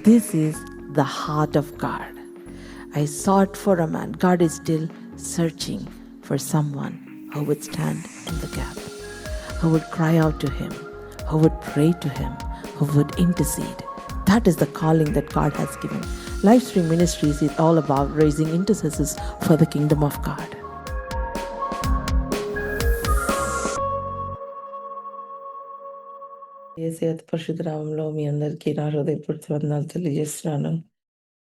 This is the heart of God. I sought for a man. God is still searching for someone who would stand in the gap, who would cry out to Him, who would pray to Him, who would intercede. That is the calling that God has given. Livestream Ministries is all about raising intercessors for the kingdom of God. ఏసీ పరిశుద్ధ నామంలో మీ అందరికీ నా హృదయపూర్తి వందనాలు తెలియజేస్తున్నాను.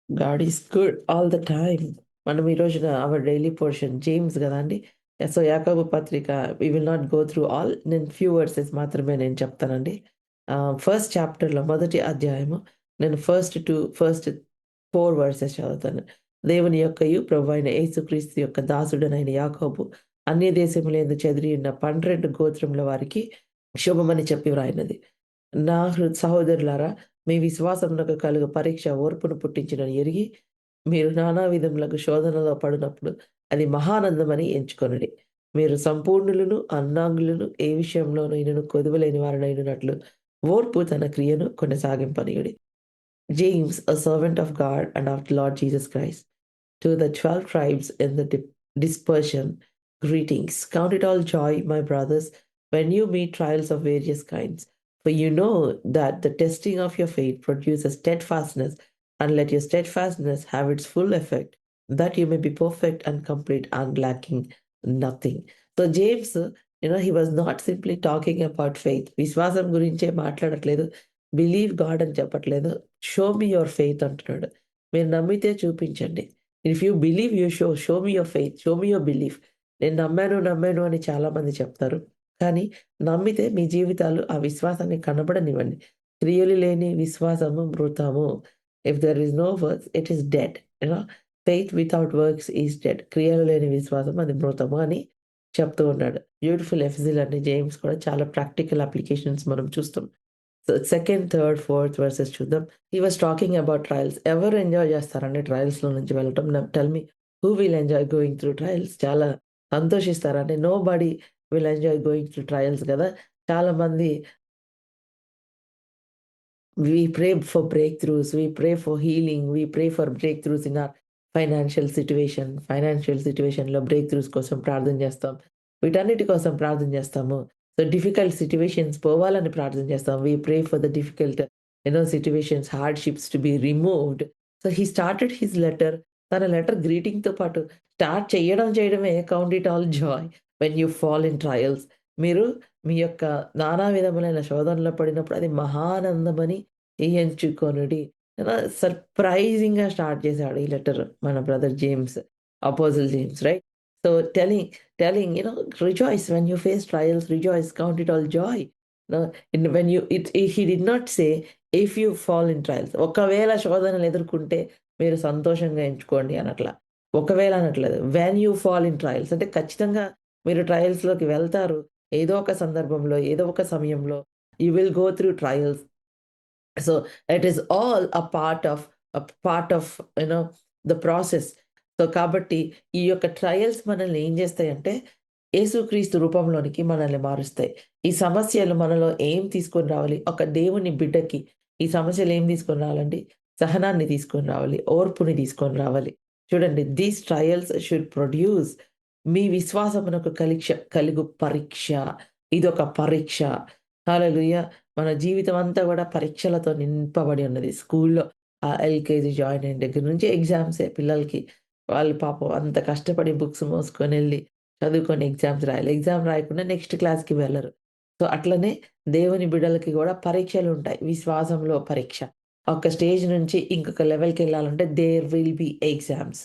God is good all the time. మనం ఈ రోజున అవర్ డైలీ పోర్షన్ జేమ్స్ కదండి. సో యాకోబు పత్రిక we will not go through all. నేను ఫ్యూ వర్సెస్ మాత్రమే నేను చెప్తానండి. ఫస్ట్ చాప్టర్లో మొదటి అధ్యాయము నేను ఫస్ట్ 4 వర్సెస్ చదువుతాను. దేవుని యొక్కయు ప్రభు అయిన యేసుక్రీస్తు యొక్క దాసుడనైన యాకోబు అన్య దేశములందు చెదిరి ఉన్న 12 గోత్రముల వారికి శుభమని చెప్పి వ్రాయినది. నా సహోదరులారా, మీ విశ్వాసమునకు కలుగు పరీక్ష ఓర్పును పుట్టించునని ఎరిగి, మీరు నానా విధములకు శోధనలో పడినప్పుడు అది మహానందమని ఎంచుకొనుడి. మీరు సంపూర్ణులను, అన్నాంగులను, ఏ విషయంలోనైనను కొదువలేని వారినైనట్లు ఓర్పు తన క్రియను కొనసాగింపనీయుడి. James, a servant of God and of the Lord Jesus Christ, to the 12 tribes in the dispersion, greetings. Count it all joy, my brothers, when you meet trials of various kinds. For you know that the testing of your faith produces steadfastness, and let your steadfastness have its full effect, that you may be perfect and complete and lacking nothing. So James, he was not simply talking about faith. విశ్వాసం గురించే మాట్లాడట్లేదు. Believe God అని చెప్పట్లేదు. Show me your faith అంటున్నాడు. మీరు నమ్మితే చూపించండి. If you believe you show me your faith, show me your belief. నేను నమ్మాను అని చాలామంది చెప్తారు. కానీ నమ్మితే మీ జీవితాలు ఆ విశ్వాసాన్ని కనబడనివ్వండి. క్రియలు లేని విశ్వాసము మృతము. If there is no works it is dead. Faith without works is dead. క్రియలు లేని విశ్వాసం అది మృతము అని చెప్తూ ఉన్నాడు. బ్యూటిఫుల్ ఎఫ్జిల్ అండి. జేమ్స్ కూడా చాలా ప్రాక్టికల్ అప్లికేషన్స్ మనం చూస్తాం. So second, third, fourth verses చూద్దాం. He was talking about trials. ఎవరు ఎంజాయ్ చేస్తారండి ట్రయల్స్‌లో నుంచి వెళ్ళటం? Tell me who will enjoy going through trials? చాలా సంతోషిస్తారండి. Nobody will enjoy going through trials కదా! చాలామంది we pray for breakthroughs, we pray for healing, we pray for breakthroughs in our financial సిట్యుయేషన్‌లో బ్రేక్‌థ్రూస్ కోసం ప్రార్థన చేస్తాం. వీటన్నిటి కోసం ప్రార్థన చేస్తాము. సో డిఫికల్ట్ సిట్యుయేషన్స్ పోవాలని ప్రార్థన చేస్తాం. We pray for the difficult situations, hardships to be removed. So he started his letter. తన లెటర్ గ్రీటింగ్‌తో పాటు స్టార్ట్ చేయడమే count it all joy when you fall in trials. మీరు మీ యొక్క నానా విధములైన శోధనలో పడినప్పుడు అది మహానందమని ఎంచుకొనుడి. సర్ప్రైజింగ్‌గా స్టార్ట్ చేశాడు ఈ లెటర్ మన brother James, అపోజిల్ James, right? So telling, rejoice when you face trials, rejoice, count it all joy. No, when you he did not say if you fall in trials. ఒకవేళ శోధనలు ఎదుర్కొంటే మీరు సంతోషంగా ఎంచుకోండి అనట్లా. ఒకవేళ అనట్లేదు. when you fall in trials అంటే ఖచ్చితంగా మీరు ట్రయల్స్‌లోకి వెళ్తారు. ఏదో ఒక సందర్భంలో, ఏదో ఒక సమయంలో you will go through trials. So it is all a part of the process. So కాబట్టి ఈ యొక్క ట్రయల్స్ మనల్ని ఏం చేస్తాయంటే యేసుక్రీస్తు రూపంలోనికి మనల్ని మారుస్తాయి. ఈ సమస్యలు మనలో ఏం తీసుకొని రావాలి? ఒక దేవుని బిడ్డకి ఈ సమస్యలు ఏం తీసుకొని రావాలండి? సహనాన్ని తీసుకొని రావాలి, ఓర్పుని తీసుకొని రావాలి. చూడండి, దీస్ ట్రయల్స్ షుడ్ ప్రొడ్యూస్ మీ విశ్వాసమునకు కలుగు పరీక్ష. ఇదొక పరీక్ష. హల్లెలూయా! మన జీవితం అంతా కూడా పరీక్షలతో నింపబడి ఉన్నది. స్కూల్‌లో ఎల్‌కేజీ జాయిన్ అయిన దగ్గర నుంచి ఎగ్జామ్సే పిల్లలకి. వాళ్ళు పాపం అంత కష్టపడి బుక్స్ మోసుకొనెళ్ళి చదువుకొని ఎగ్జామ్స్ రాయాలి. ఎగ్జామ్ రాయకుండా నెక్స్ట్ క్లాస్‌కి వెళ్లరు. సో అట్లనే దేవుని బిడ్డలకి కూడా పరీక్షలుంటాయి. విశ్వాసంలో పరీక్ష. ఒక స్టేజ్ నుంచి ఇంకొక లెవెల్‌కెళ్ళాలంటే there will be exams.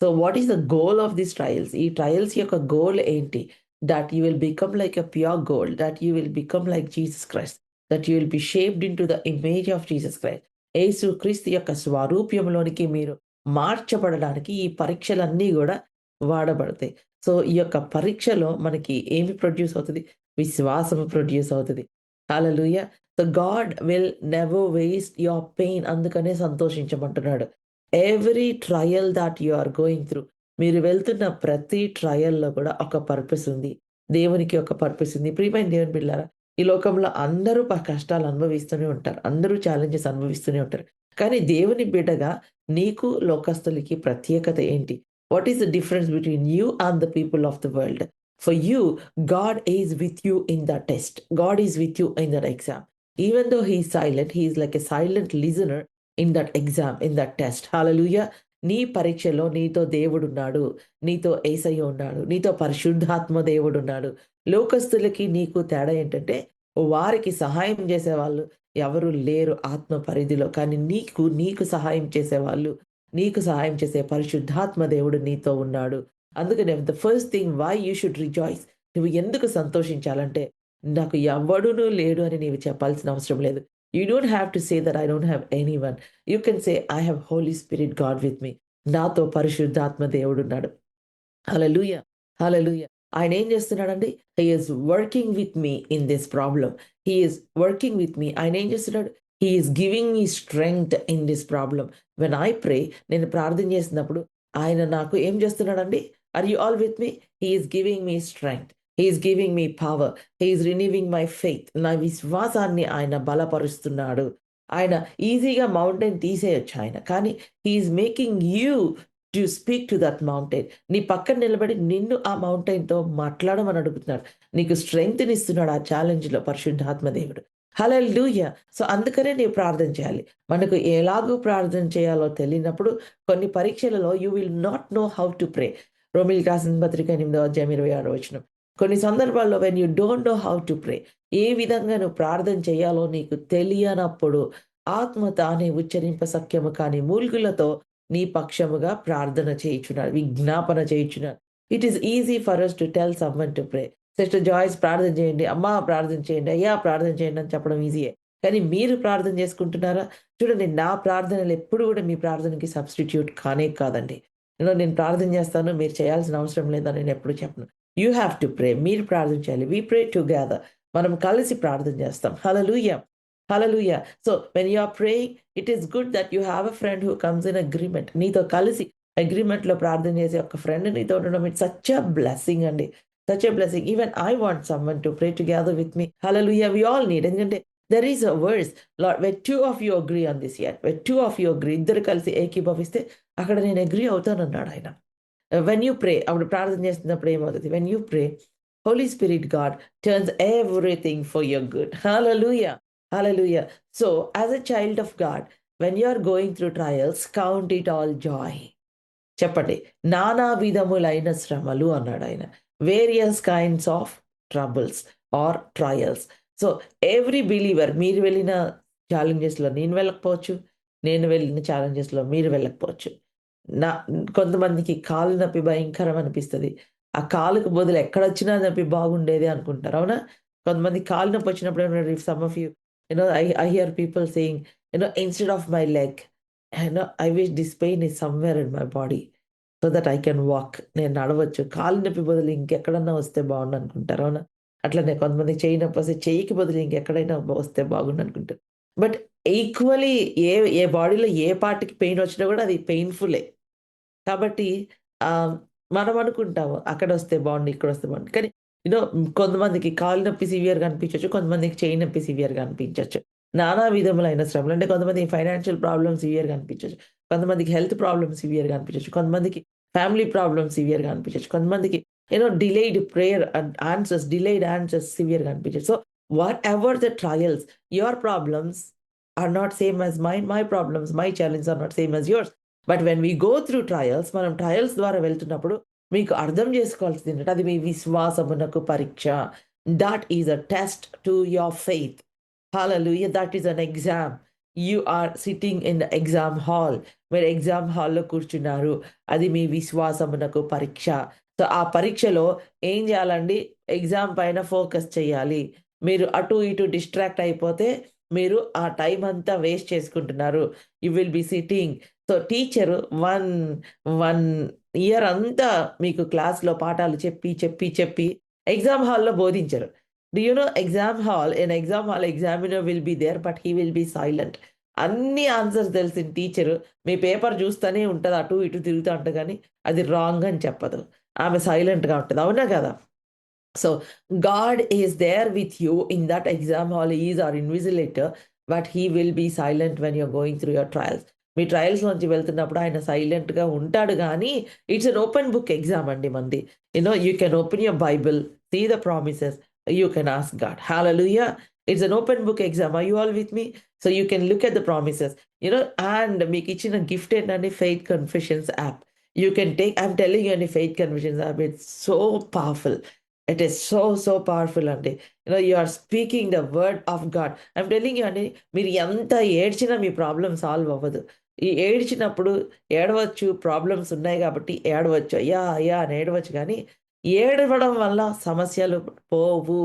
So what is the goal of this trials? ఈ ట్రయల్స్ యొక్క గోల్ ఏంటి? That you will become like a pure gold. That you will become like Jesus Christ. That you will be shaped into the image of Jesus Christ. యేసుక్రీస్తు యొక్క స్వరూప్యంలోనికి మీరు మార్చబడడానికి ఈ పరీక్షలన్నీ గూడా వాడబడతాయి. So ఈ యొక్క పరీక్షలో మనకి ఏమి ప్రొడ్యూస్ అవుతది? విశ్వాసము ప్రొడ్యూస్ అవుతది. Hallelujah! So God will never waste your pain. అందుకనే సంతోషించమంటున్నాడు. Every trial that you are going through, మీరు వెళ్తున్న ప్రతి ట్రయల్‌లో కూడా ఒక పర్పస్ ఉంది. దేవునికి ఒక పర్పస్ ఉంది. ప్రియమైన దేవుని బిడ్డలారా, ఈ లోకంలో అందరూ కష్టాలు అనుభవిస్తూనే ఉంటారు. అందరూ ఛాలెంజెస్ అనుభవిస్తూనే ఉంటారు. కానీ దేవుని బిడ్డగా నీకు, లోకస్తులకి ప్రత్యేకత ఏంటి? What is the difference between you and the people of the world? For you, God is with you in the test. God is with you in that exam. Even though he is silent, he is like a silent listener in that exam, in that test. Hallelujah. నీ పరీక్షలో నీతో దేవుడున్నాడు. నీతో యేసయ్య ఉన్నాడు. నీతో పరిశుద్ధాత్మ దేవుడున్నాడు. లోకస్తులకి నీకు తేడా ఏంటంటే, వారికి సహాయం చేసేవాళ్ళు ఎవరు లేరు ఆత్మ పరిధిలో. కానీ నీకు సహాయం చేసేవాళ్ళు, నీకు సహాయం చేసే పరిశుద్ధాత్మ దేవుడు నీతో ఉన్నాడు. అందుకనే the first thing why you should rejoice. నువ్వు ఎందుకు సంతోషించాలంటే, నాకు ఎవ్వడునూ లేడు అని నీవు చెప్పాల్సిన అవసరం లేదు. You don't have to say that I don't have anyone. You can say I have Holy spirit God with me. నాతో పరిశుద్ధాత్మ దేవుడున్నాడు. హల్లెలూయా! హల్లెలూయా! ఆయన ఏం చేస్తున్నాడండి? He is working with me in this problem. He is working with me. ఆయన ఏం చేస్తున్నాడు? He is giving me strength in this problem. When I pray, నేను ప్రార్థన చేసినప్పుడు ఆయన నాకు ఏం చేస్తున్నాడండి? Are you all with me? He is giving me strength. He is giving me power. He is renewing my faith. నా విశ్వాసాన్ని ఆయన బలపరుస్తున్నాడు. ఆయన ఈజీగా మౌంటైన్ తీసేయొచ్చు ఆయన. కానీ he is making you to speak to that mountain. నీ పక్కన నిలబడి నిన్ను ఆ మౌంటైన్‌తో మాట్లాడమని అడుగుతున్నాడు. నీకు స్ట్రెంగ్త్‌నిస్తున్నాడు ఆ ఛాలెంజ్‌లో పరిశుద్ధాత్మ దేవుడు. హల్లెలూయా! సో, అందుకనే నీవు ప్రార్థన చేయాలి. మనకు ఎలాగూ ప్రార్థన చేయాలో తెలియనప్పుడు కొన్ని పరీక్షలలో you will not know how to pray. రోమీయులకు రాసిన పత్రిక 8వ అధ్యాయం 26వ వచనం. కొన్ని సందర్భాల్లో when you don't know how to pray, ఏ విధంగా నువ్వు ప్రార్థన చేయాలో నీకు తెలియనప్పుడు ఆత్మ తానే ఉచ్చరింప సఖ్యము కాని మూల్గులతో నీ పక్షముగా ప్రార్థన చేయుచున్నాడు, విజ్ఞాపన చేయుచున్నాడు. It is easy for us to tell someone to pray. Sister Joyce ప్రార్థన చేయండి, అమ్మా ప్రార్థన చేయండి, అయ్యా ప్రార్థన చేయండి అని చెప్పడం ఈజీయే. కానీ మీరు ప్రార్థన చేసుకుంటున్నారా? చూడండి, నా ప్రార్థనలు ఎప్పుడు కూడా మీ ప్రార్థనకి సబ్‌స్టిట్యూట్ కానే కాదండి. నేను ప్రార్థన చేస్తాను, మీరు చేయాల్సిన అవసరం లేదని నేను ఎప్పుడు చెప్పను. You have to pray. మీరు ప్రార్థన చేయాలి. We pray together. మనం కలిసి ప్రార్థన చేస్తాం. Hallelujah! Hallelujah! So, when you are praying, it is good that you have a friend who comes in agreement. నీతో కలిసి అగ్రీమెంట్‌లో ప్రార్థన చేసే ఒక ఫ్రెండ్ నీతో ఉండడం ఇట్స్ సచ్ ఎ బ్లెస్సింగ్ అండి. Such a blessing. Even I want someone to pray together with me. Hallelujah! We all need. ఎందుకంటే there is a verse, Lord where 2 of you agree on this yet. Where 2 of you agree, ఇద్దరు కలిసి ఏకీభవిస్తే అక్కడ నేను agree అవుతానన్నాడు ఆయన. When you ప్రే, అప్పుడు ప్రార్థన చేస్తున్నప్పుడు ఏమవుతది? When you pray, Holy spirit God turns everything for your good. Hallelujah! Hallelujah! So, as a child of God, when you are going through trials, count it all joy. చెప్పండి. నానా విధములైన శ్రమలు అన్నాడాయన. Various kinds of troubles or trials. So, every believer, మీరు వెళ్ళిన ఛాలెంజెస్‌లో నేను వెళ్ళకపోవచ్చు. నేను వెళ్ళిన ఛాలెంజెస్‌లో మీరు వెళ్ళకపోవచ్చు. నా కొంతమందికి కాలు నొప్పి భయంకరం అనిపిస్తది. ఆ కాలుకు బదులు ఎక్కడొచ్చినా నొప్పి బాగుండేది అనుకుంటారు. అవునా? కొంతమందికి కాలు నొప్పి వచ్చినప్పుడు ఏమన్నా, if some of you I here people saying, instead of my leg, I wish this pain is somewhere in my body so that I can walk. నేను నడవచ్చు. కాలు నొప్పి బదులు ఇంకెక్కడన్నా వస్తే బాగుండు అనుకుంటారు. అవునా? అట్లనే కొంతమందికి చెయ్యి నొప్పి వస్తే చెయ్యికి బదులు ఇంకెక్కడైనా వస్తే బాగుండు అనుకుంటారు. బట్ ఈక్వల్లీ ఏ ఏ బాడీలో ఏ పార్ట్‌కి పెయిన్ వచ్చినా కూడా అది పెయిన్‌ఫుల్లే. కాబట్టి ఆహ్, మనం అనుకుంటాము అక్కడొస్తే బావుండు, ఇక్కడొస్తే బావుండు. కానీ కొంతమందికి కాలు నొప్పి సివియర్‌గా అనిపించొచ్చు. కొంతమందికి చెయ్యి నొప్పి సివియర్‌గా అనిపించొచ్చు. నానా విధములైన శ్రమలు. అంటే కొంతమందికి ఫైనాన్షియల్ ప్రాబ్లమ్ సివియర్‌గా అనిపించొచ్చు. కొంతమందికి హెల్త్ ప్రాబ్లమ్ సివియర్‌గా అనిపించొచ్చు. కొంతమందికి ఫ్యామిలీ ప్రాబ్లమ్ సివియర్‌గా అనిపించొచ్చు. కొంతమందికి డిలేడ్ ప్రేయర్ డిలేడ్ ఆన్సర్స్ సివియర్‌గా అనిపించొచ్చు. So, whatever the trials, your problems are not same as mine. My problems, my challenges are not same as yours. But when we go through trials, మనం trials ద్వారా వెళ్తున్నప్పుడు మీకు అర్థం చేసుకోవాల్సింది ఏంటంటే, అది మీ విశ్వాసమునకు పరీక్ష. That is a test to your faith. Hallelujah! That is an exam. You are sitting in the exam hall. మీరు ఎగ్జామ్ హాల్‌లో కూర్చున్నారు. అది మీ విశ్వాసమునకు పరీక్ష. సో, ఆ పరీక్షలో ఏం చేయాలండి? ఎగ్జామ్ పైన ఫోకస్ చేయాలి. మీరు అటు ఇటు డిస్ట్రాక్ట్ అయిపోతే మీరు ఆ టైమ్ అంతా వేస్ట్ చేసుకుంటున్నారు. You will be sitting. So, teacher 1 year అంతా మీకు క్లాస్‌లో పాఠాలు చెప్పి ఎగ్జామ్ హాల్‌లో బోధించరు. Do you know exam hall examiner will be there but he will be silent. అన్ని ఆన్సర్స్ తెలిసిన టీచరు మీ పేపర్ చూస్తూనే ఉంటది. అటు ఇటు తిరుగుతా ఉంటది గానీ అది రాంగ్ అని చెప్పదు. ఆమె సైలెంట్‌గా ఉంటది. అవునా కదా? So, God is there with you in that exam hall. He is our invigilator. But he will be silent when you're going through your trials. మీ ట్రయల్స్ నుంచి వెళ్తున్నప్పుడు ఆయన సైలెంట్‌గా ఉంటాడు గానీ, it's an open book exam అండి మనది. You can open your Bible, see the promises, you can ask God. Hallelujah! It's an open book exam. Are you all with me? So, you can look at the promises. And మీకిచ్చిన gift ఏంటంటే faith confessions app. You can take I'm telling you అండి, faith confessions app it's so powerful. It is so, so powerful అండి. You are speaking the word of God. I'm telling you అండి, మీరు ఎంత ఏడ్చినా మీ problem solve అవ్వదు. ఈ ఏడ్చినప్పుడు ఏడవచ్చు, problems ఉన్నాయి గాబట్టి ఏడవచ్చు. అయ్యా! అయ్యా! అని ఏడవచ్చు గానీ, ఏడవడం వల్ల సమస్యలు పోవు.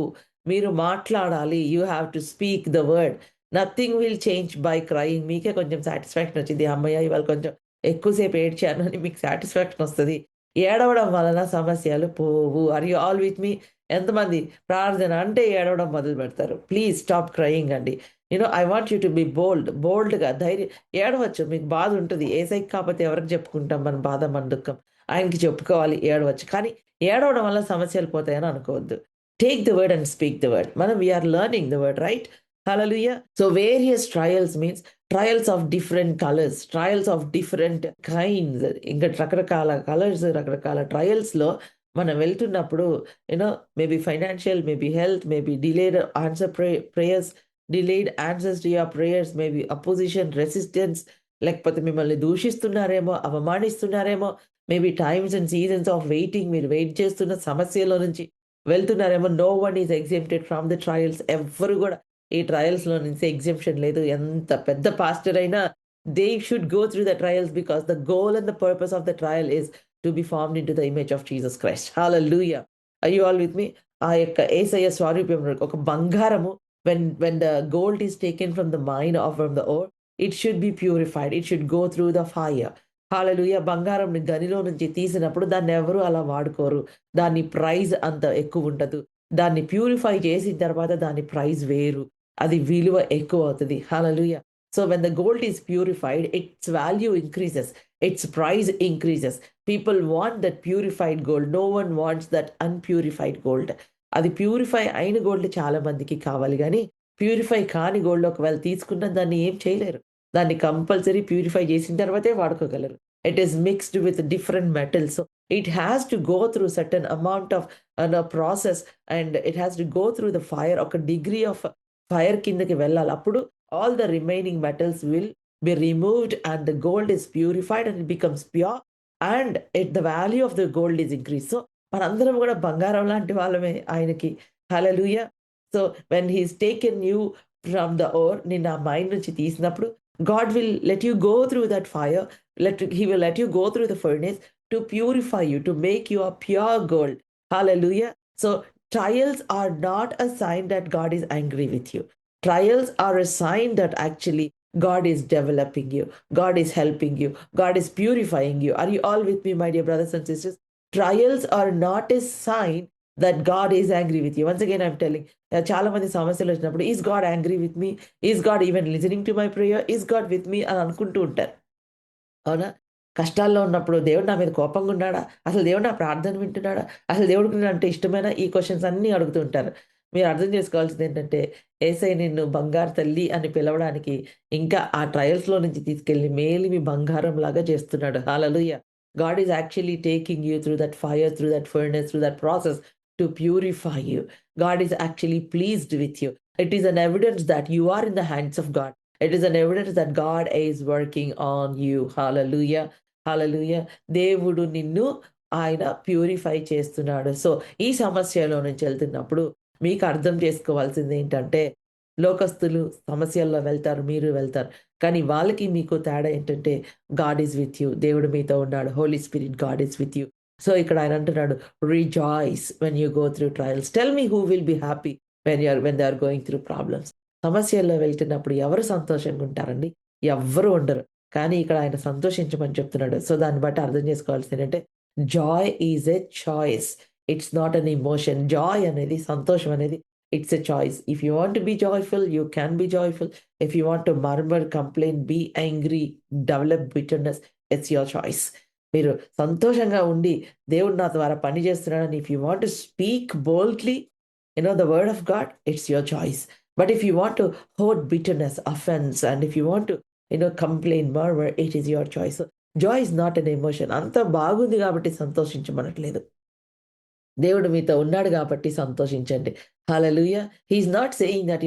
మీరు మాట్లాడాలి. You have to speak the word. Nothing will change by crying. మీకే కొంచెం సాటిస్ఫాక్షన్ వచ్చిద్ది. హమ్మయ్య! ఇవాళ కొంచెం ఎక్కువ సేపు ఏడ్చాను అని మీకు సాటిస్ఫాక్షన్ వస్తది. ఏడవడం వలన సమస్యలు పోవు. Are you all with me? ఎంతమంది ప్రార్థన అంటే ఏడవడం మొదలుపెడతారు. ప్లీజ్ స్టాప్ క్రయింగ్ అండి. I want you to be bold. బోల్డ్‌గా ఏడవచ్చు. మీకు బాధ ఉంటది. యేసయ్యకి కాకపోతే ఎవరికి చెప్పుకుంటాం మన బాధ, మన దుఃఖం. ఆయనకి చెప్పుకోవాలి, ఏడవచ్చు. కానీ ఏడవడం వల్ల సమస్యలు పోతాయని అనుకోవద్దు. Take the word and speak the word. We are learning the word, right? Hallelujah! So various trials means trials of different colours, trials of different kinds. ఇంకా రకరకాల కలర్స్, రకరకాల ట్రయల్స్‌లో మనం వెళ్తున్నప్పుడు you know maybe financial, maybe health, maybe delayed answer prayers, delayed answers to your prayers, maybe opposition, resistance, లేకపోతే మిమ్మల్ని దూషిస్తున్నారేమో, అవమానిస్తున్నారేమో, maybe times and seasons of waiting, మీరు వెయిట్ చేస్తున్న సమస్యలో నుంచి వెళ్తున్నారేమో. No one is exempted from the trials. ఎవ్వరు గూడా ఈ ట్రయల్స్‌లో నుంచి ఎగ్జెంప్షన్ లేదు. ఎంత పెద్ద పాస్టర్ అయినా they should go through the trials because the goal and the purpose of the trial is to be formed into the image of Jesus Christ. Hallelujah! Are you all with me? ఆ యొక్క యేసయ్య స్వారూప్యం ఒక బంగారము when the gold is taken from the mine or from the ore, it should be purified. It should go through the fire. Hallelujah! బంగారంని గనిలో నుంచి తీసినప్పుడు దాన్నెవరు అలా వాడుకోరు. దాని ప్రైజ్ అంత ఎక్కువుండదు. దాన్ని ప్యూరిఫై చేసిన తర్వాత దాని ప్రైజ్ వేరు. అది విలువ ఎక్కువవుతది. Hallelujah! So, when the gold is purified, its value increases. Its price increases. People want that purified gold. No one wants that unpurified gold. అది ప్యూరిఫై అయిన గోల్డ్ చాలా మందికి కావాలి గానీ, ప్యూరిఫై కాని గోల్డ్ ఒకవేళ తీసుకున్న దాన్ని ఏం చేయలేరు. దాన్ని కంపల్సరీ ప్యూరిఫై చేసిన తర్వాతే వాడుకోగలరు. It is mixed with different metals. So, it has to go through certain amount of process and it has to go through the fire. ఒక డిగ్రీ ఆఫ్ ఫైర్ కిందకి వెళ్ళాలి. అప్పుడు all the remaining metals will be removed and the gold is purified and it becomes pure and the value of the gold is increase. So, మనందరం గూడా బంగారం లాంటి వాళ్ళమే ఆయనకి. Hallelujah! So, when he's taken you from the or, నిన్ను ఆ mind నుంచి తీసినప్పుడు God will let you go through that fire. He will let you go through the furnace to purify you, to make you a pure gold. Hallelujah! So, trials are not a sign that God is angry with you. Trials are a sign that actually God is developing you, God is helping you, God is purifying you. Are you all with me, my dear brothers and sisters? Trials are not a sign that God is angry with you. Once again, I'm telling, చాలా మంది సమస్యలు వచ్చినప్పుడు, is God angry with me? Is God even listening to my prayer? Is God with me అని అనుకుంటూ ఉంటారు. అవునా? కష్టాల్లో ఉన్నప్పుడు దేవుడు నా మీద కోపంగా ఉన్నాడా? అసలు దేవుడు నా ప్రార్థన వింటున్నాడా? అసలు దేవుడికి నేనంటే ఇష్టమేనా? ఈ క్వెషన్స్ అన్నీ అడుగుతూ ఉంటారు. మీరు అర్థం చేసుకోవాల్సిందేంటంటే, యేసయ్య నిన్ను బంగారు తల్లి అని పిలవడానికి, ఇంకా ఆ ట్రయల్స్‌లో నుంచి తీసుకెళ్ళి మేలిమి బంగారంలాగా చేస్తున్నాడు. Hallelujah! God is actually taking you through that fire, through that furnace, through that process to purify you. God is actually pleased with you. It is an evidence that you are in the hands of God. It is an evidence that God is working on you. Hallelujah. Hallelujah. దేవుడు నిన్ను ఆయన purify చేస్తున్నాడు. So, ఈ సమస్యలో నుంచి వెళ్తున్నప్పుడు మీకు అర్థం చేసుకోవాల్సిందేంటంటే, లోకస్తులు సమస్యల్లో వెళ్తారు, మీరు వెళ్తారు. కానీ వాళ్ళకి మీకు తేడా ఏంటంటే, గాడ్ ఈస్ విత్ యూ. దేవుడు మీతో ఉన్నాడు. Holy spirit God is with you. So, ఇక్కడ ఆయన అంటున్నాడు, rejoice when you go through trials. Tell me who will be happy when they are going through problems. సమస్యల్లో వెళ్తున్నప్పుడు ఎవరు సంతోషంగా ఉంటారండి? ఎవ్వరు ఉండరు. కానీ ఇక్కడ ఆయన సంతోషించమని చెప్తున్నాడు. సో, దాన్ని బట్టి అర్థం చేసుకోవాల్సిందేంటంటే, joy is a choice. It's not an emotion. Joy అనేది, సంతోషం అనేది it's a choice. If you want to be joyful, you can be joyful. If you want to murmur, complain, be angry, develop bitterness, it's your choice. మీరు సంతోషంగా ఉండి, దేవుడు నా ద్వారా పని చేస్తున్నాడని if you want to speak boldly the word of God, it's your choice. But if you want to hold bitterness, offense, and if you want to, complain, murmur, it is your choice. So joy is not an emotion. అంత బాగుంది కాబట్టి సంతోషించమనట్లేదు. దేవుడు మీతో ఉన్నాడు కాబట్టి సంతోషించండి. Hallelujah! He is not saying that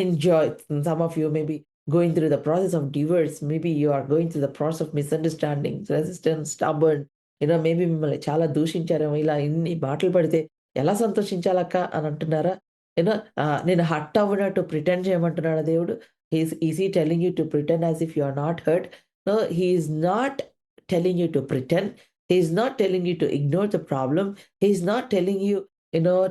enjoy. Some of you may be going through the process of divorce. Maybe you are going through the process of misunderstandings, resistance, stubborn. Maybe మిమ్మల్ని చాలా దూషించారేమో. ఇలా ఇన్ని మాటలు పడితే ఎలా సంతోషించాలక్క అని అంటున్నారా? నేను హర్ట్ అవ్వనట్టు ప్రిటెండ్ చేయమంటున్నాడా దేవుడు? Is he telling you to pretend as if you are not hurt? No, he is not telling you to pretend. He is not telling you to ignore the problem. He is not telling you,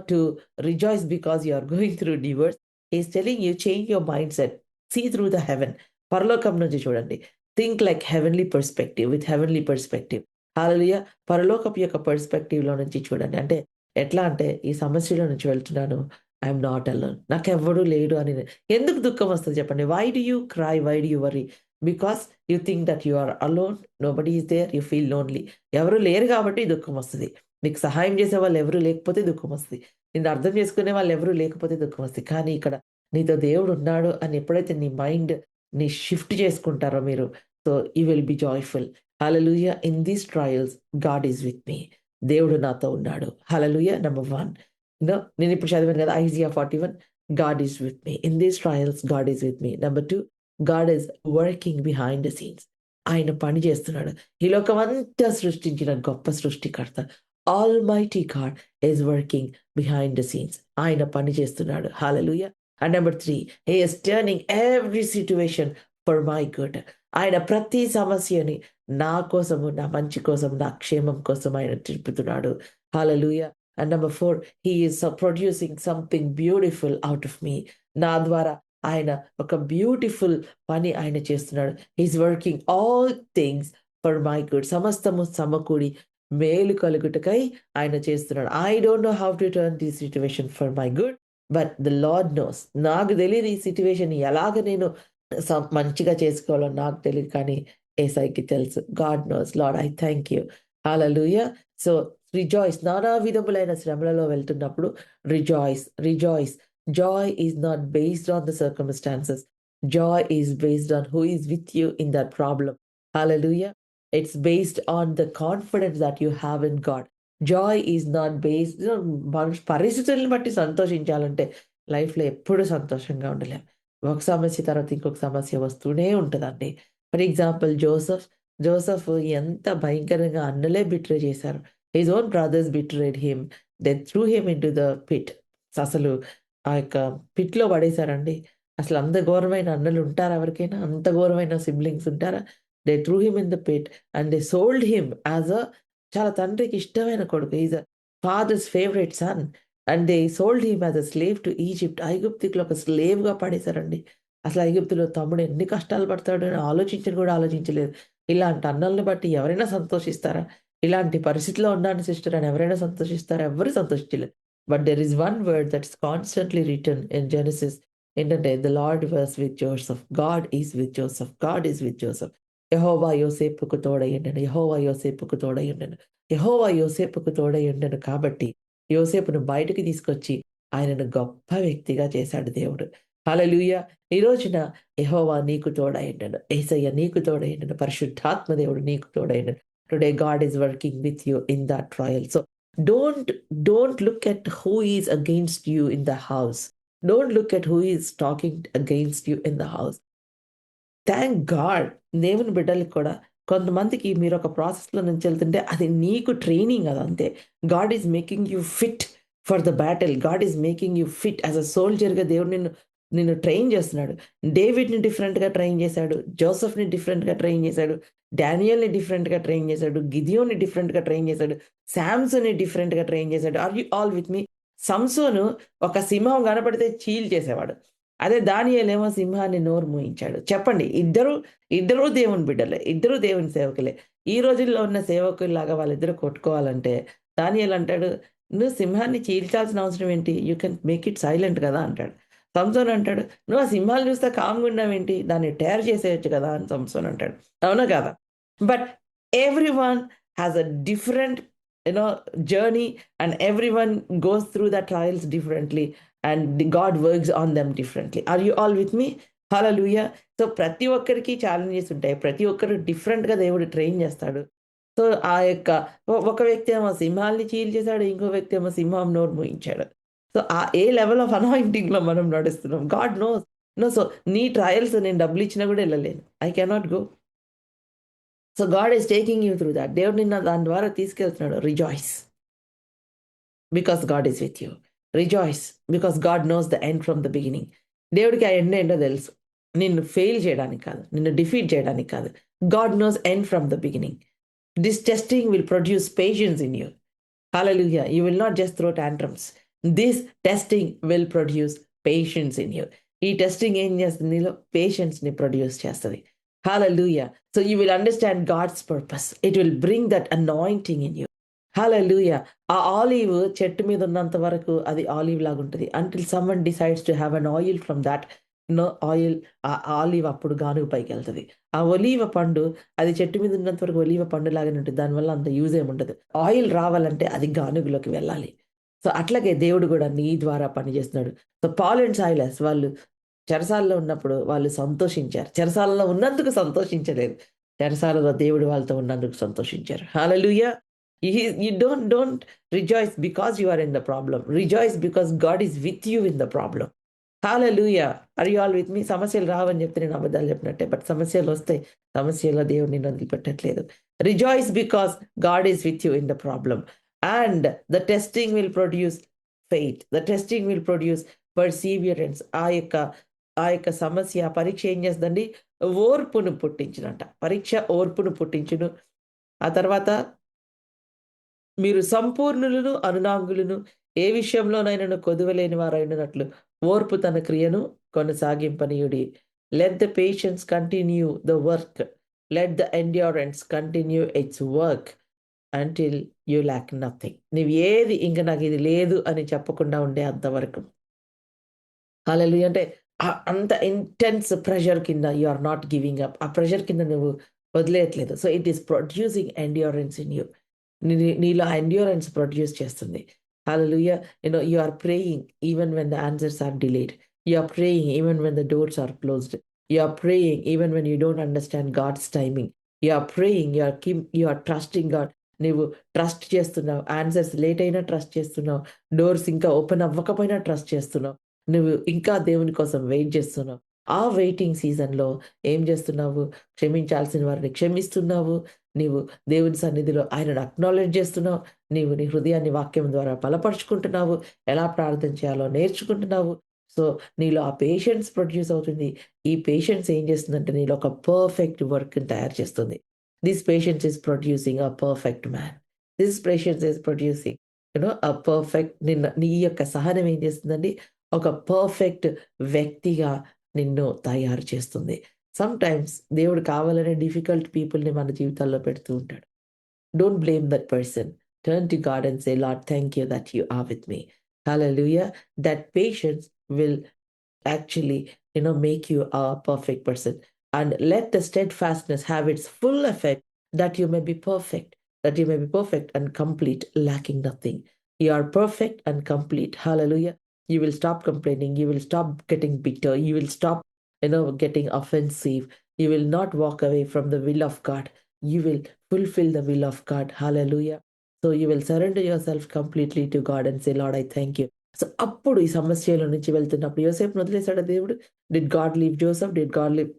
to rejoice because you are going through divorce. He is telling you, change your mindset. See through the heaven. పరలోకం నుంచి చూడండి. Think like heavenly perspective, with heavenly perspective. Hallelujah! పరలోకపు యొక్క పర్స్పెక్టివ్‌లో నుంచి చూడండి. అంటే ఎట్లా అంటే, ఈ సమస్యలో నుంచి వెళ్తున్నాను. I'm not alone. నాకెవ్వడు లేడు అని ఎందుకు దుఃఖం వస్తది చెప్పండి? Why do you cry? Why do you worry? Because you think that you are alone. Nobody is there. You feel lonely. ఎవరు లేరు కాబట్టి దుఃఖం వస్తది. నీకు సహాయం చేసే వాళ్ళు ఎవరు లేకపోతే దుఃఖం వస్తది. నిన్ను అర్థం చేసుకునే వాళ్ళు ఎవరు లేకపోతే దుఃఖం వస్తది. కానీ ఇక్కడ నీతో దేవుడు ఉన్నాడు అని ఎప్పుడైతే నీ మైండ్‌ని షిఫ్ట్ చేసుకుంటారో మీరు, so you will be joyful. Hallelujah! In these trials God is with me. దేవుడు నాతో ఉన్నాడు. హల్లెలూయా! నంబర్ 1. నేనిప్పుడు చదివాను కదా, Isaiah 41. God is with me. In these trials God is with me. Number 2, God is working behind the scenes. ఆయన పని చేస్తున్నాడు. ఈ లోకమంతా సృష్టించిన గొప్ప సృష్టికర్త almighty God is working behind the scenes. ఆయన పని చేస్తున్నాడు. Hallelujah! And number 3, he is turning every situation for my good. ఆయన ప్రతి సమస్యని నా కోసము, నా మంచి కోసం, నా క్షేమం కోసం ఆయన తిప్పుతున్నాడు. Hallelujah! And number 4, he is producing something beautiful out of me. నా ద్వారా ఆయన ఒక బ్యూటిఫుల్ పని ఆయన చేస్తున్నాడు. He is working all things for my good. సమస్తము సమకూడి మేలు కలుగుటకై ఆయన చేస్తున్నాడు. I don't know how to turn this situation for my good, but the Lord knows. నాకు తెలీదు ఈ సిట్యుయేషన్ ఎలాగ నేను మంచిగా చేసుకోవాలో నాకు తెలీదు, కానీ యేసయ్యకి తెలుసు. God knows. Lord, I thank you. Hallelujah! So rejoice. నానా విధములైన శ్రమలలో వెళ్తున్నప్పుడు rejoice, rejoice. Joy is not based on the circumstances. Joy is based on who is with you in that problem. Hallelujah. It's based on the confidence that you have in God. Joy is not based, పరిస్థితులను బట్టి సంతోషించాలంటే లైఫ్‌లో ఎప్పుడు సంతోషంగా ఉండలేం. ఒక సమస్య తర్వాత ఇంకొక సమస్య వస్తూనే ఉంటదండి. ఫర్ ఎగ్జాంపుల్ జోసెఫ్ ఎంత భయంకరంగా అన్నలే బిట్రే చేశారు. His own brothers betrayed him. They threw him into the pit. అసలు ఆ యొక్క పిట్‌లో పడేశారండి. అసలు అంత ఘోరమైన అన్నలు ఉంటారా ఎవరికైనా? అంత ఘోరమైన సిబ్లింగ్స్ ఉంటారా? They threw him in the pit and they sold him as చాలా తండ్రికి ఇష్టమైన కొడుకు. He is father's favourite son and they sold him as slave to Egypt. ఐగుప్తులో ఒక స్లేవ్‌గా పడేశారండి. అసలు ఐగుప్తులో తమ్ముడు ఎన్ని కష్టాలు పడతాడో అని ఆలోచించను కూడా ఆలోచించలేదు. ఇలాంటి అన్నల్ని బట్టి ఎవరైనా సంతోషిస్తారా? ఇలాంటి పరిస్థితిలో ఉన్నాను సిస్టర్ అని ఎవరైనా సంతోషిస్తారా? ఎవ్వరు సంతోషించలేదు. But there is one word that's constantly written in Genesis. ఏంటంటే, the Lord was with Joseph. God is with Joseph. God is with Joseph. యెహోవా యోసేపుకు తోడయుండెను. యెహోవా యోసేపుకు తోడయుండెను. యెహోవా యోసేపుకు తోడయుండెను కాబట్టి యోసేపును బయటికి తీసుకొచ్చి ఆయనను గొప్ప వ్యక్తిగా చేశాడు దేవుడు. హల్లెలూయా! ఈ రోజున యెహోవా నీకు తోడయుండెను. యేసయ్య నీకు తోడయుండెను. పరిశుద్ధాత్మ దేవుడు నీకు తోడయుండెను. Today God is working with you in that trial. So don't look at who is against you in the house. Don't look at who is talking against you in the house. Thank God. దేవుని బిడ్డలకి కూడా కొంతమందికి మీరు ఒక ప్రాసెస్‌లో నుంచి వెళ్తుంటే అది నీకు ట్రైనింగ్ అదంతే. God is making you fit for the battle. God is making you fit as a సోల్జర్‌గా దేవుడు నిన్ను ట్రైన్ చేస్తున్నాడు. డేవిడ్‌ని డిఫరెంట్‌గా ట్రైన్ చేశాడు. జోసెఫ్‌ని డిఫరెంట్‌గా ట్రైన్ చేశాడు. డానియేల్‌ని డిఫరెంట్‌గా ట్రైన్ చేశాడు. గిదియోన్ని డిఫరెంట్‌గా ట్రైన్ చేశాడు. శాంసన్‌ని డిఫరెంట్‌గా ట్రైన్ చేశాడు. ఆర్ యూ ఆల్ విత్ మీ? సంసోను ఒక సింహం కనపడితే చీల్చేసేవాడు. అదే దానియేలేమో సింహాన్ని నోరు మూయించాడు. చెప్పండి, ఇద్దరు దేవుని బిడ్డలే. ఇద్దరు దేవుని సేవకులే. ఈ రోజుల్లో ఉన్న సేవకుల్లాగా వాళ్ళిద్దరూ కొట్టుకోవాలంటే దానియేలు అంటాడు, "నువ్వు సింహాన్ని చీల్చాల్సిన అవసరం ఏంటి? You can make it silent కదా" అంటాడు. సంసోన్ అంటాడు, "నువ్వు ఆ సింహాలు చూస్తే కామ్‌గా ఉన్నావేంటి? దాన్ని టేర్ చేసేయొచ్చు కదా" అని సంసోన్ అంటాడు. అవునా కాదా? But everyone has a different journey, and everyone goes through the trials differently, and God works on them differently. Are you all with me? Hallelujah. So ప్రతి ఒక్కరికి ఛాలెంజెస్ ఉంటాయి. ప్రతి ఒక్కరు డిఫరెంట్‌గా దేవుడు ట్రైన్ చేస్తాడు. సో ఆ యొక్క ఒక వ్యక్తి ఏమో సింహాల్ని చీల్చేసాడు. ఇంకో వ్యక్తి ఏమో సింహం నోరు మూయించాడు. సో ఏ లెవెల్ ఆఫ్ అనాయింటింగ్‌లో మనం నడుస్తున్నాం. God knows. సో నీ ట్రయల్స్ నేను డబ్బులిచ్చినా కూడా ఎళ్ళలేను. I cannot go. So God is taking you through that. దేవుడు నిన్ను దాని ద్వారా తీసుకెళ్తున్నాడు. Rejoice because God is with you. Rejoice because God knows the end from the beginning. దేవుడికి ఆ ఎండ్ ఏంటో తెలుసు. నిన్ను ఫెయిల్ చేయడానికి కాదు, నిన్ను డిఫీట్ చేయడానికి కాదు. God knows end from the beginning. This testing will produce patience in you. Hallelujah. You will not just throw tantrums. This testing will produce patience in you. ఈ టెస్టింగ్ ఏం చేస్తుంది? నీలో పేషెన్స్‌ని ప్రొడ్యూస్ చేస్తది. Hallelujah. So you will understand God's purpose. It will bring that anointing in you. Hallelujah. ఆ olive చెట్టు మీద ఉన్నంత వరకు అది ఆలివ్ లాగుంటది. Until someone decides to have an oil from that oil, ఆ ఆలివ్ అప్పుడు గానుగ పైకెళ్తది. ఆ ఒలీవ పండు అది చెట్టు మీద ఉన్నంత వరకు ఒలీవ పండు లాగానే ఉంటది. దానివల్ల అంత యూజ్ ఏముండదు. ఆయిల్ రావాలంటే అది గానుగలోకి వెళ్ళాలి. సో అట్లాగే దేవుడు గూడా నీ ద్వారా పనిచేస్తున్నాడు. సో పాల్ అండ్ సైలస్ వాళ్ళు చెరసాలలో ఉన్నప్పుడు వాళ్ళు సంతోషించారు. చెరసాలలో ఉన్నందుకు సంతోషించలేదు. చెరసాలలో దేవుడు వాళ్ళతో ఉన్నందుకు సంతోషించారు. హల్లెలూయా. You don't rejoice because you are in the problem. Rejoice because God is with you in the problem. Hallelujah. Are you all with me? సమస్యలు రావని చెప్తే నేను అబద్ధాలు చెప్పినట్టే. బట్ సమస్యలొస్తాయి. సమస్యలో దేవుడు నిన్ను వదిలిపెట్టట్లేదు. Rejoice because God is with you in the problem. And the testing will produce faith. The testing will produce perseverance. ఆ యొక్క సమస్య, పరీక్ష ఏం చేస్తదండి? ఓర్పును పుట్టించునంట. పరీక్ష ఓర్పును పుట్టించును. ఆ తర్వాత మీరు సంపూర్ణులను, అనునాంగులను, ఏ విషయంలోనైనను కొదువలేని వారైనట్లు ఓర్పు తన క్రియను కొనసాగింపనీయుడి. Let the patience continue the work. Let the endurance continue its work until you lack nothing. నువ్వు ఏది ఇంక నాకు ఇది లేదు అని చెప్పకుండా ఉండే అంతవరకు. హల్లెలూయా. అంటే అంత ఇంటెన్స్ ప్రెషర్ కింద you are not giving up. ఆ ప్రెషర్ కింద నువ్వు వదిలేయట్లేదు. So it is producing endurance in you. నీలో ఆ ఎండ్యూరెన్స్ ప్రొడ్యూస్ చేస్తుంది. Hallelujah. You are praying even when the answers are delayed. You are praying even when the doors are closed. You are praying even when you don't understand God's timing. You are praying, you are trusting God. నువ్వు trust చేస్తున్నావు. Answers late అయినా trust చేస్తున్నావు. Doors ఇంకా open అవ్వకపోయినా trust చేస్తున్నావు. నువ్వు ఇంకా దేవుని కోసం వెయిట్ చేస్తున్నావు. ఆ వెయిటింగ్ సీజన్‌లో ఏం చేస్తున్నావు? క్షమించాల్సిన వారిని క్షమిస్తున్నావు. నీవు దేవుని సన్నిధిలో ఆయనను అక్నాలెడ్జ్ చేస్తున్నావు. నీవు నీ హృదయాన్ని వాక్యం ద్వారా బలపరుచుకుంటున్నావు. ఎలా ప్రార్థన చేయాలో నేర్చుకుంటున్నావు. సో, నీలో ఆ పేషెన్స్ ప్రొడ్యూస్ అవుతుంది. ఈ పేషెన్స్ ఏం చేస్తుందంటే నీలో ఒక పర్ఫెక్ట్ వర్క్‌ని తయారు చేస్తుంది. This patience is producing a perfect man. This patience is producing a perfect నీ యొక్క సహనం ఏం చేస్తుందండి? ఒక పర్ఫెక్ట్ వ్యక్తిగా నిన్ను తయారు చేస్తుంది. సమ్‌టైమ్స్ దేవుడు కావాలనే డిఫికల్ట్ పీపుల్‌ని మన జీవితాల్లో పెడుతూ ఉంటాడు. Don't blame that person. Turn to God and say, Lord thank you that you are with me. Hallelujah. That patience will actually make you a perfect person, and let the steadfastness have its full effect, that you may be perfect, and complete, lacking nothing. You are perfect and complete. Hallelujah. You will stop complaining. You will stop getting bitter. You will stop getting offensive. You will not walk away from the will of God. You will fulfill the will of God. Hallelujah. So you will surrender yourself completely to God and say, Lord, I thank you. So అప్పుడు ఈ సమస్యలో నుంచి వెళ్తున్నప్పుడు యోసేపుని వదిలేసాడా దేవుడు? Did God leave Joseph? Did God leave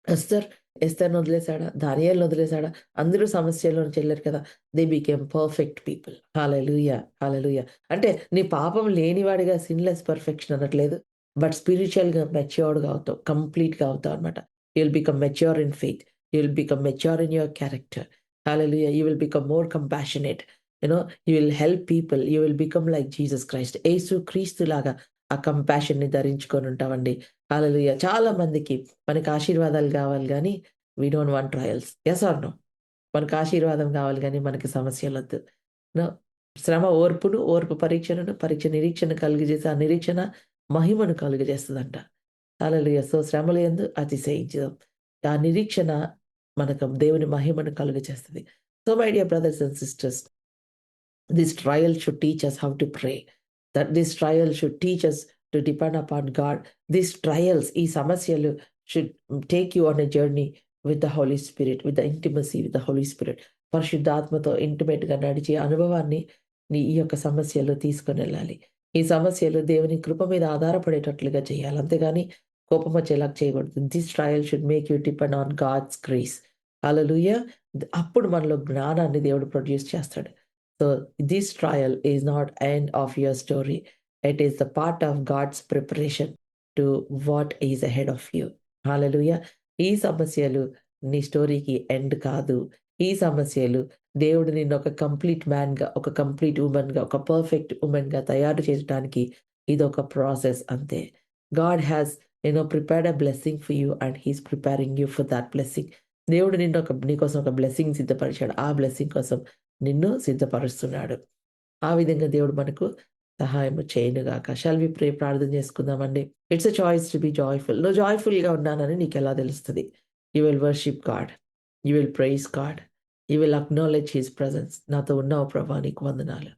Esther? ఎస్తర్‌ని వదిలేసాడా? దానియేలుని వదిలేసాడా? అందరూ సమస్యలో నుంచి ఎళ్లారు కదా! They became perfect people. Hallelujah. Hallelujah. అంటే నీ పాపం లేనివాడిగా సిన్‌లెస్ పర్ఫెక్షన్ అనట్లేదు. బట్ స్పిరిచ్యువల్‌గా మెచ్యూర్డ్‌గా అవుతావు. కంప్లీట్‌గా అవుతావు అన్నమాట. You will become mature in faith. You will become mature in your character. Hallelujah. You will become more compassionate. You will help people. You will become like Jesus Christ. Yesu క్రీస్తులాగా ఆ కంపాషన్‌ని ధరించుకొని ఉంటామండి. హల్లెలూయా. చాలా మందికి మనకు ఆశీర్వాదాలు కావాలి గానీ, we don't want trials. Yes or no? మనకు ఆశీర్వాదం కావాలి గానీ, మనకి సమస్యలొద్దు. నో. శ్రమ ఓర్పును, ఓర్పు పరీక్షను, పరీక్ష నిరీక్షణ కలుగజేసి, ఆ నిరీక్షణ మహిమను కలుగజేస్తదంట. హల్లెలూయా. సో, శ్రమలయందు అతిశయించుదాం. ఆ నిరీక్షణ మనకు దేవుని మహిమను కలుగజేస్తది. So, my dear brothers and sisters, This trial should teach us how to pray. That this trial should teach us to depend upon God. These trials, ఈ సమస్యలు should take you on a journey with the Holy Spirit, with the intimacy with the Holy Spirit. పరిశుద్ధాత్మతో intimate గా నడిచే అనుభవాన్ని ఈ యొక్క సమస్యలు తీసుకొని వెళ్ళాలి. ఈ సమస్యలు దేవుని కృప మీద ఆధారపడేటట్లుగా చేయాలి. అంతేగాని కోపం వచ్చేలా చేయకూడదు. This trial should make you depend on God's grace. Hallelujah. అప్పుడు మనలో జ్ఞానాన్ని దేవుడు ప్రొడ్యూస్ చేస్తాడు. So this trial is not end of your story. It is the part of God's preparation to what is ahead of you. Hallelujah. ఈ సమస్యలు నీ స్టోరీకి end కాదు. ఈ సమస్యలు దేవుడు నిన్ను ఒక కంప్లీట్ మ్యాన్‌గా, ఒక కంప్లీట్ వుమన్‌గా, ఒక పర్ఫెక్ట్ వుమన్‌గా తయారు చేయడానికి ఇదొక ప్రాసెస్ అంతే. God has prepared a blessing for you and he is preparing you for that blessing. దేవుడు నీకోసం ఒక బ్లెస్సింగ్ సిద్ధపరిచాడు. ఆ బ్లెస్సింగ్ కోసం నిన్ను సిద్ధపరుస్తున్నాడు. ఆ విధంగా దేవుడు మనకు సహాయం చేయనుగాక. Shall we pray? ప్రార్థన చేసుకుందామండి. It's a choice to be joyful. నువ్వు జాయ్‌ఫుల్‌గా ఉన్నానని నీకెలా తెలుస్తది? You will worship God. You will praise God. You will acknowledge his presence. నాతో ఉన్నావు ప్రభా, నీకు వందనాలు.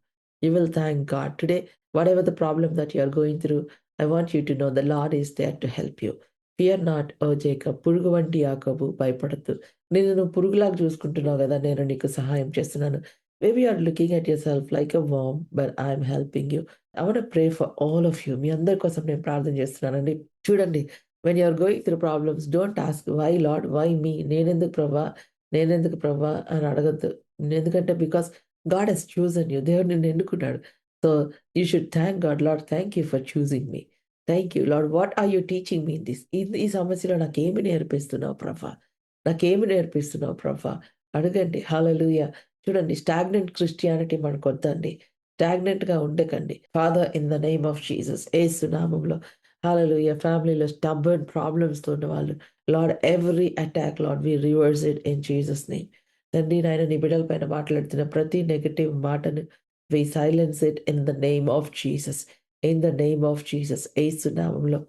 You will thank God. Today whatever the problem that you are going through, I want you to know the Lord is there to help you. Fear not, O Jacob. పురుగు వంటి యాకోబు, భయపడద్దు. నిన్ను నువ్వు పురుగులాగా చూసుకుంటున్నావు కదా, నేను నీకు సహాయం చేస్తున్నాను. Maybe you are looking at yourself like a worm, but I am helping you. I want to pray for all of you. మీ అందరి కోసం నేను ప్రార్థన చేస్తున్నానండి. చూడండి, when you are going through problems, don't ask why Lord, why me? నేనెందుకు ప్రభా అని అడగద్దు. ఎందుకంటే because God has chosen you. దేవుడు నిన్ను ఎన్నుకున్నాడు. So you should thank God. Lord, thank you for choosing me. Thank you, Lord. What are you teaching me in this? ఈ సమస్యలో నాకేమి నేర్పిస్తున్నావు ప్రభా? నాకేమి నేర్పిస్తున్నావు ప్రభా? అడగండి. హల్లెలూయా. చూడండి, స్టాగ్నెంట్ క్రిస్టియానిటీ మనకొద్దండి. స్టాగ్నెంట్‌గా ఉండకండి. Father, in the name of Jesus, Yesu నామములో హల్లెలూయా. ఫ్యామిలీలో స్టబ్బర్న్ ప్రాబ్లమ్స్‌తో ఉన్నవాళ్ళు, Lord every attack Lord we reverse it in Jesus name. తండ్రి నాయన, నీ బిడ్డల పైన మాట్లాడుతున్న ప్రతి నెగెటివ్ మాటను we silence it in the name of Jesus. In the name of Jesus. యేసు నామములో.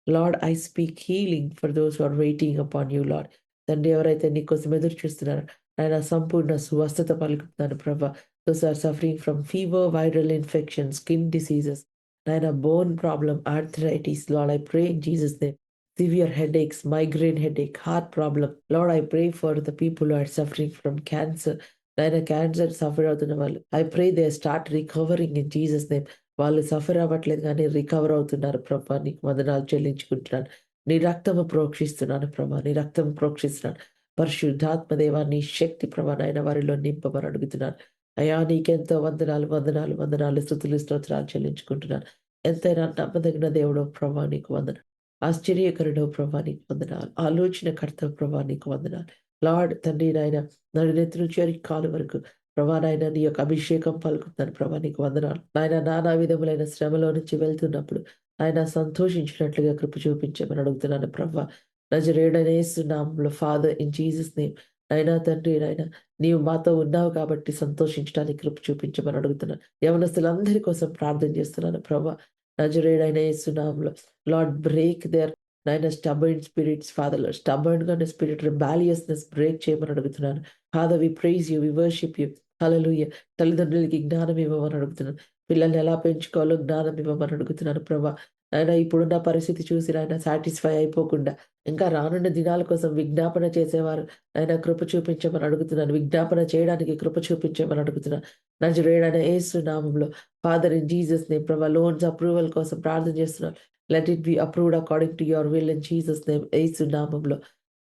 Lord, I speak healing for those who are waiting upon you, Lord. తండ్రి, ఎవరైతే నీ కోసం ఎదురు చూస్తున్నారో నాయన, సంపూర్ణ స్వస్థత పలుకుతున్నాను ప్రభా. Those who are suffering from fever, viral infection, skin diseases, నాయన bone problem, arthritis, Lord, I pray in Jesus' name. Severe headaches, migraine headache, heart problem. Lord, I pray for the people who are suffering from cancer. నాయన, cancer suffer అవుతున్న వాళ్ళు, I pray they start recovering in Jesus name. వాళ్ళు suffer అవ్వట్లేదు కానీ recover అవుతున్నారు ప్రభా. నీకు వందనాలు చెల్లించుకుంటున్నాను. నీ రక్తము ప్రోక్షిస్తున్నాను ప్రభా. నీ రక్తము ప్రోక్షిస్తున్నాను. పరిశుద్ధాత్మ దేవా, నీ శక్తి ప్రభా నాయన వారిలో నింపమని అడుగుతున్నాను. అయ్యా, నీకెంతో వందనాలు, స్తుతులు, స్తోత్రాలు చెల్లించుకుంటున్నాను. ఎంతైనా నమ్మదగిన దేవుడో ప్రభా, నీకు వందనాలు. ఆశ్చర్యకరుడో ప్రభా, నీకు వందనాలు. ఆలోచనకర్త ప్రభా, నీకు వందనాలు. లార్డ్ తండ్రి నాయన, నడినెత్తి నుంచి అరికాలు వరకు ప్రభా నాయన, నీ యొక్క అభిషేకం పలుకుతున్నాను ప్రభా, నీకు వందనాలు. నాయన, నానా విధములైన శ్రమలో నుంచి వెళ్తున్నప్పుడు ఆయన సంతోషించినట్లుగా కృప చూపించమని అడుగుతున్నాను ప్రభా. నజరేయుడైన యేసు నామములో ఫాదర్, ఇన్ జీసస్ నేమ్. నాయనా తండ్రి నాయన, నీవు మాతో ఉన్నావు కాబట్టి సంతోషించడానికి కృప చూపించమని అడుగుతున్నాను. యవనస్తులందరి కోసం ప్రార్థన చేస్తున్నాను ప్రభా. నజరేయుడైన యేసు నామములో లార్డ్, బ్రేక్ దేర్ నాయన స్టబర్న్ స్పిరిట్స్ ఫాదర్. స్టబర్న్‌గా ఉన్న స్పిరిట్, రిబాలియస్‌నెస్ బ్రేక్ చేయమని అడుగుతున్నాను. Father, we praise you, we worship you. Hallelujah. తల్లిదండ్రులకి జ్ఞానం ఇవ్వమని అడుగుతున్నాను. పిల్లల్ని ఎలా పెంచుకోవాలో జ్ఞానం ఇవ్వమని అడుగుతున్నాను ప్రభా. నాయన, ఇప్పుడున్న పరిస్థితి చూసి నాయన సాటిస్ఫై అయిపోకుండా ఇంకా రానున్న దినాల కోసం విజ్ఞాపన చేసేవారు నాయన కృప చూపించమని అడుగుతున్నాను. విజ్ఞాపన చేయడానికి కృప చూపించమని అడుగుతున్నాను. నజరేయుడైన యేసు నామములో ఫాదర్, ఇన్ జీసస్ నేమ్ ప్రభా. లోన్స్ అప్రూవల్ కోసం ప్రార్థన చేస్తున్నాను. Let it be approved according to your will in Jesus' name. యేసు నామములో.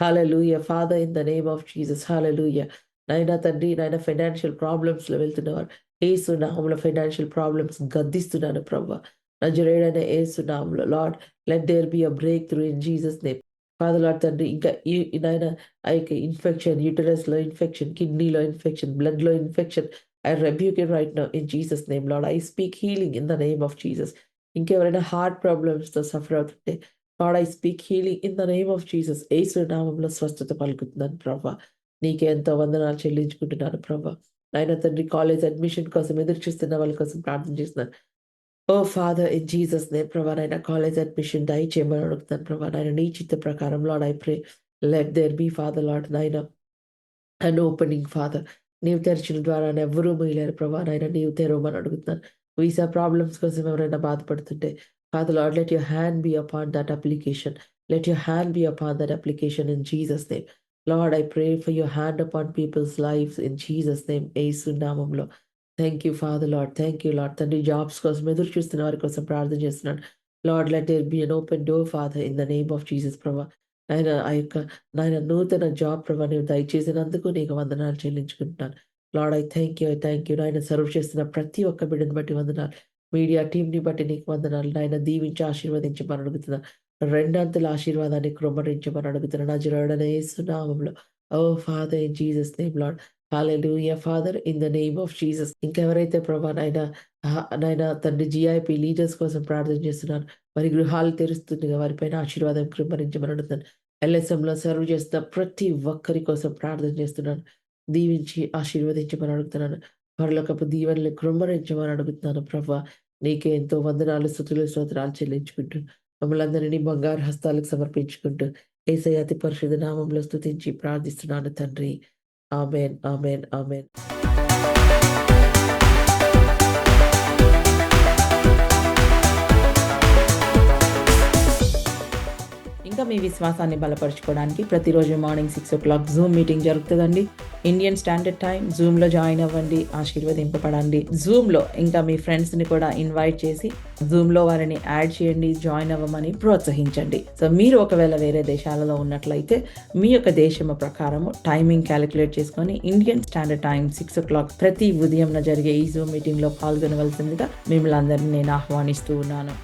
Hallelujah. Father, in the name of Jesus. Hallelujah. నాయనా తండ్రి నాయన, ఫైనాన్షియల్ ప్రాబ్లమ్స్‌లో వెళ్తున్నవారు యేసు నామములో ఫైనాన్షియల్ ప్రాబ్లమ్స్ గద్దిస్తున్నాను ప్రభా. నజరేయుడైన యేసు నామములో Lord, let there be a breakthrough in Jesus name. Father Lord తండ్రి, ఇంకా ఈ నాయన ఆ యొక్క ఇన్ఫెక్షన్, యూటరస్‌లో ఇన్ఫెక్షన్, కిడ్నీలో ఇన్ఫెక్షన్, బ్లడ్‌లో infection, I rebuke it right now in Jesus' name. Lord, I speak healing in the name of Jesus. ఇంకెవరైనా హార్ట్ ప్రాబ్లమ్స్‌తో సఫర్ అవుతుంటే, Lord, I speak healing in the name of Jesus. Yesu నామములో స్వస్థత పలుకుతున్నాను ప్రభా. నీకే ఎంతో వందనాలు చెల్లించుకుంటున్నాను ప్రభా. నాయన తండ్రి, కాలేజ్ అడ్మిషన్ కోసం ఎదురు చూస్తున్న వాళ్ళ కోసం ప్రార్థన చేస్తున్నాను. ఓ ఫాదర్, ఇన్ జీసస్ నేమ్ ప్రభా, నాయన కాలేజ్ అడ్మిషన్ దయచేయమని అడుగుతాను ప్రభా. నాయన నీ చిత్త ప్రకారం Lord, I pray let there be father Lord నాయన an opening, Father. నీవు తెరచిన ద్వారా ఎవ్వరూ మూయలేరు ప్రభా. నాయన నీవు తెరవమని అడుగుతున్నాను. వీసా ప్రాబ్లమ్స్ కోసం ఎవరైనా బాధపడుతుంటే Father Lord, let your hand be upon that application. Let your hand be upon that application in Jesus' name. Lord, I pray for your hand upon people's lives in Jesus' name. యేసు నామములో. Thank you father Lord. Thank you Lord. తండ్రి jobs కోసం ఎదురు చూస్తున్న వారి కోసం ప్రార్థన చేస్తున్నాను. Lord let there be an open door father in the name of Jesus ప్రభా. ఆయన ఆ యొక్క నాయన నూతన జాబ్ ప్రభా నీవు దయచేసినందుకు నీకు వందనాలు చెల్లించుకుంటున్నాను. లార్డ్ ఐ థ్యాంక్ యూ నాయన సర్వ్ చేస్తున్న ప్రతి ఒక్క బిడ్డను బట్టి వందనాలు. మీడియా టీంని బట్టి నీకు వందనాలు. నాయన దీవించి ఆశీర్వదించమని అడుగుతున్నా. రెండంతల ఆశీర్వాదాన్ని కృమ్మరించమని అడుగుతున్నా. నజరేయుడైన యేసు నామములో. Oh Father in Jesus name Lord. Hallelujah Father in the name of Jesus. ఇంకెవరైతే ప్రభా నాయన తండ్రి జిఐపి లీడర్స్ కోసం ప్రార్థన చేస్తున్నారు. వారి గృహాలు తెరుస్తుండగా వారిపైన ఆశీర్వాదం కృమ్మరించమని అడుగుతున్నాను. LSMలో సర్వ్ చేస్తున్న ప్రతి ఒక్కరి కోసం ప్రార్థన చేస్తున్నాను. దీవించి ఆశీర్వదించమని అడుగుతున్నాను. పరలోకపు దీవెనలు కృమ్మరించమని అడుగుతున్నాను ప్రభా. నీకే ఎంతో వందనాలు, స్తుతులు, స్తోత్రాలు చెల్లించుకుంటూ మమ్మల్ని అందరినీ బంగారు హస్తాలకు సమర్పించుకుంటూ యేసయ్య అతి పరిశుద్ధ నామములో స్తుతించి ప్రార్థిస్తున్నాను తండ్రి. ఆమేన్, ఆమేన్, ఆమేన్. ఇంకా మీ విశ్వాసాన్ని బలపరుచుకోవడానికి ప్రతిరోజు మార్నింగ్ 6 o'clock జూమ్ మీటింగ్ జరుగుతుందండి. Indian standard time. జూమ్లో జాయిన్ అవ్వండి, ఆశీర్వదింపబడండి. జూమ్లో ఇంకా మీ ఫ్రెండ్స్ని కూడా ఇన్వైట్ చేసి జూమ్లో వారిని యాడ్ చేయండి, జాయిన్ అవ్వమని ప్రోత్సహించండి. సో మీరు ఒకవేళ వేరే దేశాలలో ఉన్నట్లయితే మీ యొక్క దేశం ప్రకారము టైమింగ్ క్యాలిక్యులేట్ చేసుకొని ఇండియన్ స్టాండర్డ్ టైం 6 o'clock ప్రతి ఉదయం జరిగే ఈ జూమ్ మీటింగ్లో పాల్గొనవలసిందిగా మిమ్మల్ని అందరినీ నేను ఆహ్వానిస్తూ ఉన్నాను.